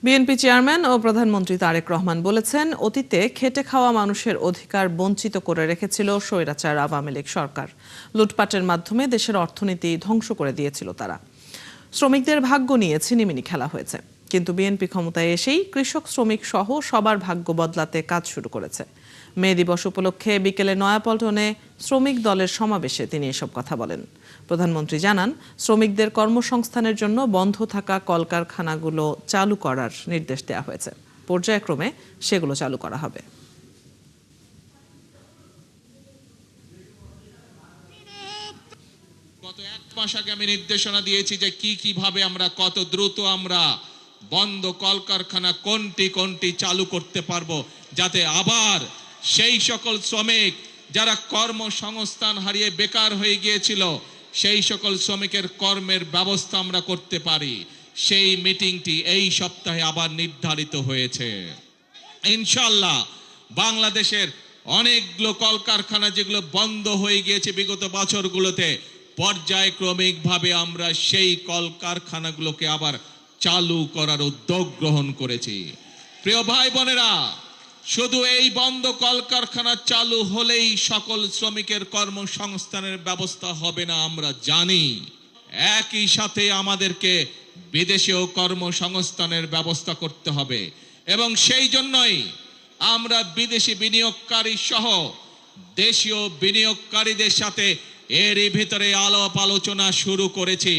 BNP chairman ও প্রধানমন্ত্রী তারেক রহমান বলেছেন, অতীতে খেটে খাওয়া মানুষের অধিকার বঞ্চিত করে রেখেছিল স্বৈরাচার আওয়ামী লীগ সরকার। লুটপাটের মাধ্যমে দেশের অর্থনীতি ধ্বংস করে দিয়েছিল তারা। শ্রমিকদের ভাগ্য নিয়ে ছিনিমিনি খেলা হয়েছে, কিন্তু বিএনপি ক্ষমতায় এসেই কৃষক শ্রমিক সহ সবার ভাগ্য বদলাতে কাজ শুরু করেছে। মে দিবস উপলক্ষে বিকেলে নয়াপল্টনে শ্রমিক দলের সমাবেশে তিনি এসব কথা বলেন। প্রধানমন্ত্রী জানান, শ্রমিকদের কর্মসংস্থানের জন্য বন্ধ থাকা কলকারখানাগুলো চালু করার নির্দেশ দেওয়া হয়েছে। পর্যায়ক্রমে সেগুলো চালু করা হবে। গত 1 মাস আগে আমি নির্দেশনা দিয়েছি যে কিভাবে আমরা কত দ্রুত আমরা বন্ধ কলকারখানা কোনটি চালু করতে পারবো, যাতে আবার সেই সকল শ্রমিক যারা কর্মসংস্থান হারিয়ে বেকার হয়ে গিয়েছিল সেই সকল শ্রমিকের কর্মের ব্যবস্থা আমরা করতে পারি। সেই মিটিংটি এই সপ্তাহে আবার নির্ধারিত হয়েছে। ইনশাআল্লাহ বাংলাদেশের অনেকগুলো কলকারখানা যেগুলো বন্ধ হয়ে গিয়েছে বিগত বছরগুলোতে, পর্যায়ক্রমিকভাবে আমরা সেই কলকারখানাগুলোকে আবার চালু করার উদ্যোগ গ্রহণ করেছি। প্রিয় ভাই বোনেরা, শুধু এই বন্ধ কলকারখানা চালু হলেই সকল শ্রমিকের কর্মসংস্থানের ব্যবস্থা হবে না আমরা জানি। একই সাথে আমাদেরকে বিদেশেও কর্মসংস্থানের ব্যবস্থা করতে হবে, এবং সেই জন্যই আমরা বিদেশি বিনিয়োগকারী সহ দেশীয় বিনিয়োগকারীদের সাথে এরই ভিতরে আলাপ আলোচনা শুরু করেছি।